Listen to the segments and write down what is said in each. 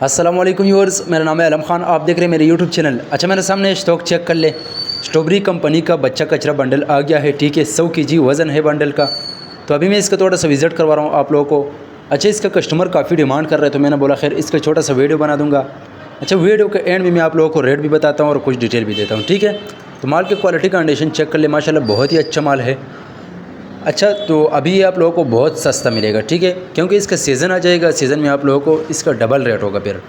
अस्सलाम वालेकुम व्यूअर्स, मेरा नाम है आलम खान। आप देख रहे हैं मेरे यूट्यूब चैनल। अच्छा, मेरे सामने स्टॉक चेक कर ले। स्ट्रॉबेरी कंपनी का बच्चा कचरा बंडल आ गया है। ठीक है, 100 kg वज़न है बंडल का। तो अभी मैं इसका थोड़ा सा विज़िट करवा रहा हूँ आप लोगों को। अच्छा, इसका कस्टमर काफ़ी डिमांड कर रहे हैं, तो मैंने बोला खैर इसका छोटा सा वीडियो बना दूँगा। अच्छा, वीडियो के एंड में मैं आप लोगों को रेट भी बताता हूँ और कुछ डिटेल भी देता हूँ। ठीक है, तो माल की क्वालिटी कंडीशन चेक कर ले, माशाल्लाह बहुत ही अच्छा माल है। अच्छा, तो अभी ये आप लोगों को बहुत सस्ता मिलेगा। ठीक है, क्योंकि इसका सीज़न आ जाएगा, सीज़न में आप लोगों को इसका डबल रेट होगा। फिर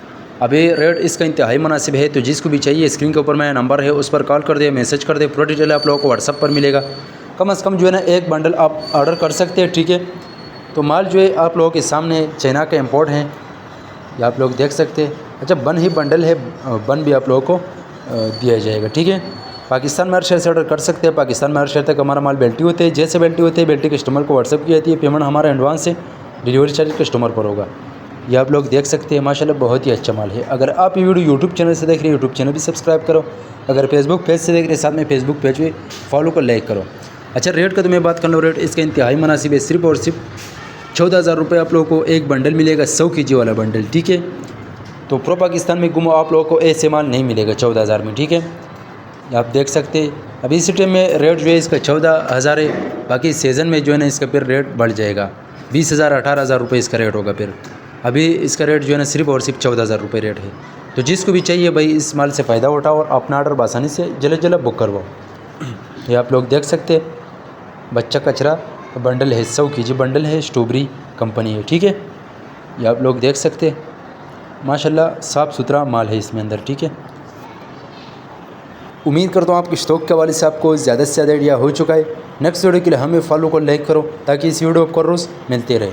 अभी रेट इसका इंतहाई मुनासिब है। तो जिसको भी चाहिए स्क्रीन के ऊपर मेरा नंबर है, उस पर कॉल कर दे, मैसेज कर दे। पूरा डिटेल आप लोगों को व्हाट्सअप पर मिलेगा। कम से कम जो है ना एक बंडल आप ऑर्डर कर सकते हैं। ठीक है, तो माल जो है आप लोगों के सामने चाइना का इम्पोर्ट है, ये आप लोग देख सकते हैं। अच्छा, बन ही बंडल है, बन भी आप लोगों को दिया जाएगा। ठीक है, पाकिस्तान में हर शहर से ऑर्डर कर सकते हैं। पाकिस्तान में हर शहर तक हमारा माल बेल्टी होते हैं। जैसे बेल्टी होते हैं, बेल्टी कस्टमर को व्हाट्सअप की जाती है। पेमेंट हमारा एडवांस है, डिलीवरी चार्ज कस्टमर पर होगा। ये आप लोग देख सकते हैं, माशाल्लाह बहुत ही अच्छा माल है। अगर आप ये वीडियो यूट्यूब चैनल से देख रहे हैं, यूट्यूब चैनल भी सब्सक्राइब करो। अगर फेसबुक पेज से देख रहे हैं, साथ में फेसबुक पेज भी फॉलो कर लाइक करो। अच्छा, रेट का तो मैं बात कर लूँ, रेट इसका इंतहाई मुनासिब है। सिर्फ और सिर्फ 14,000 रुपये आप लोगों को एक बंडल मिलेगा, 100 kg वाला बंडल। ठीक है, तो प्रो पाकिस्तान में घूमो, आप लोगों को ऐसे माल नहीं मिलेगा 14,000 में। ठीक है, आप देख सकते हैं। अभी इसी टाइम में रेट जो है इसका 14,000 है। बाकी सीज़न में जो है ना इसका फिर रेट बढ़ जाएगा, 20,000 18,000 रुपये इसका रेट होगा। फिर अभी इसका रेट जो है ना सिर्फ और सिर्फ 14,000 रुपये रेट है। तो जिसको भी चाहिए भाई इस माल से फ़ायदा उठाओ और अपना ऑर्डर आसानी से जल्द जल्द बुक करवाओ। ये आप लोग देख सकते हैं, बच्चा कचरा बंडल है, 100 kg बंडल है, स्ट्रॉबेरी कंपनी है। ठीक है, ये आप लोग देख सकते हैं, माशाल्लाह साफ़ सुथरा माल है इसमें अंदर। ठीक है, उम्मीद करता हूँ आपके स्टॉक के हवाले से आपको ज़्यादा से ज़्यादा आइडिया हो चुका है। नेक्स्ट वीडियो के लिए हमें फॉलो को लाइक करो, ताकि इस वीडियो को रोज़ मिलते रहे।